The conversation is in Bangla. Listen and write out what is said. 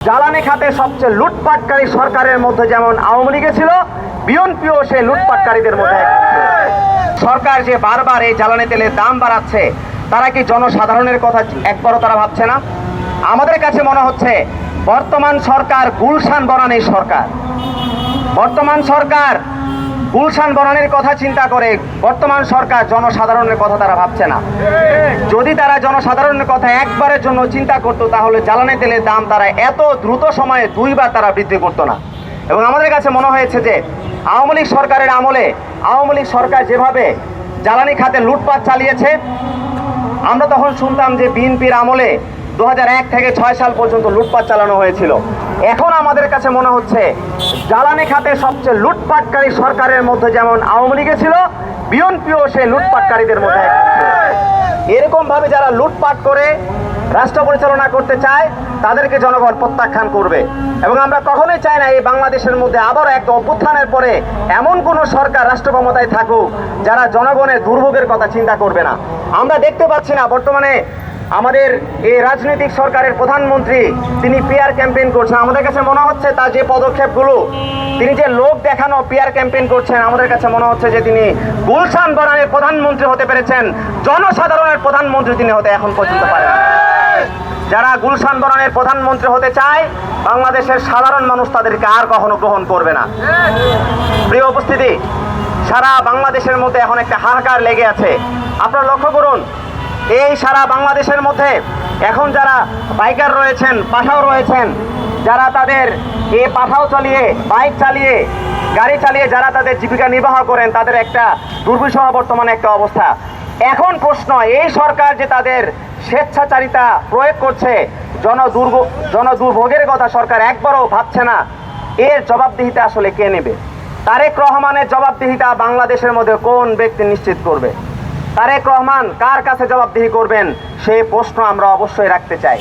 জ্বালানি খাতে সবচেয়ে লুটপাটকারী সরকারের মধ্যে যেমন আওয়ামী লীগে ছিল, বিএনপিও সেই লুটপাটকারীদের মধ্যে সরকার যে বারবার এই জ্বালানি তেলের দাম বাড়াচ্ছে, তারা কি জনসাধারণের কথা একবারও তারা ভাবছে না? আমাদের কাছে মনে হচ্ছে বর্তমান সরকার গুলশান বনানীর সরকার। বর্তমান সরকার গুলশান বনানীর কথা চিন্তা করে, বর্তমান সরকার জনসাধারণের কথা তারা ভাবছে না। যদি তারা জনসাধারণের কথা একবারের জন্য চিন্তা করতো, তাহলে জ্বালানি তেলের দাম তারা এত দ্রুত সময়ে দুইবার তারা বৃদ্ধি করতো না। এবং আমাদের কাছে মনে হয়েছে যে আওয়ামী লীগ সরকারের আমলে আওয়ামী লীগ সরকার যেভাবে জ্বালানি খাতে লুটপাট চালিয়েছে, আমরা তখন শুনতাম যে বিএনপির আমলে 2001 থেকে 6 সাল পর্যন্ত লুটপাট চালানো হয়েছিল। এখন আমাদের কাছে মনে হচ্ছে জ্বালানি খাতে সবচেয়ে লুটপাটকারী সরকারের মধ্যে যেমন আওয়ামী লীগে ছিল, বিএনপিও সেই লুটপাটকারীদের মধ্যে এরকম ভাবে যারা লুটপাট করে রাষ্ট্র পরিচালনা করতে চায়, তাদেরকে জনগণ প্রত্যাখ্যান করবে। এবং আমরা কখনোই চাই না এই বাংলাদেশের মধ্যে আবারও একটা অভ্যুত্থানের পরে এমন কোনো সরকার রাষ্ট্র ক্ষমতায় থাকুক যারা জনগণের দুর্ভোগের কথা চিন্তা করবে না। আমরা দেখতে পাচ্ছি না বর্তমানে আমাদের এই রাজনৈতিক সরকারের প্রধানমন্ত্রী তিনি পিআর ক্যাম্পেইন করছেন। আমাদের কাছে মনে হচ্ছে তার যে পদক্ষেপগুলো, তিনি যে লোক দেখানো পিআর ক্যাম্পেইন করছেন, আমাদের কাছে মনে হচ্ছে যে তিনি গুলশান বনানীর প্রধানমন্ত্রী হতে পেরেছেন, জনসাধারণের প্রধানমন্ত্রী তিনি হতে এখন পর্যন্ত পারেন। যারা গুলশান বনানীর প্রধানমন্ত্রী হতে চায়, বাংলাদেশের সাধারণ মানুষ তাদেরকে আর কখনো গ্রহণ করবে না। প্রিয় উপস্থিতি, সারা বাংলাদেশের মধ্যে এখন একটা হাহাকার লেগে আছে। আপনারা লক্ষ্য করুন, এই সারা বাংলাদেশের মধ্যে এখন যারা বাইকার রয়েছেন, পাঠাও রয়েছেন, যারা তাদের এই পাঠাও চালিয়ে, বাইক চালিয়ে, গাড়ি চালিয়ে যারা তাদের জীবিকা নির্বাহ করেন, তাদের একটা দুর্বিষহ বর্তমানে একটা অবস্থা। এখন প্রশ্ন, এই সরকার যে তাদের স্বেচ্ছাচারিতা প্রয়োগ করছে, জনদুর্ভোগের কথা সরকার একবারও ভাবছে না, এর জবাবদিহিতা আসলে কে নেবে? তারেক রহমানের জবাবদিহিতা বাংলাদেশের মধ্যে কোন ব্যক্তি নিশ্চিত করবে? তারেক রহমান কার কাছে জবাবদিহি করবেন, সেই প্রশ্ন আমরা অবশ্যই রাখতে চাই।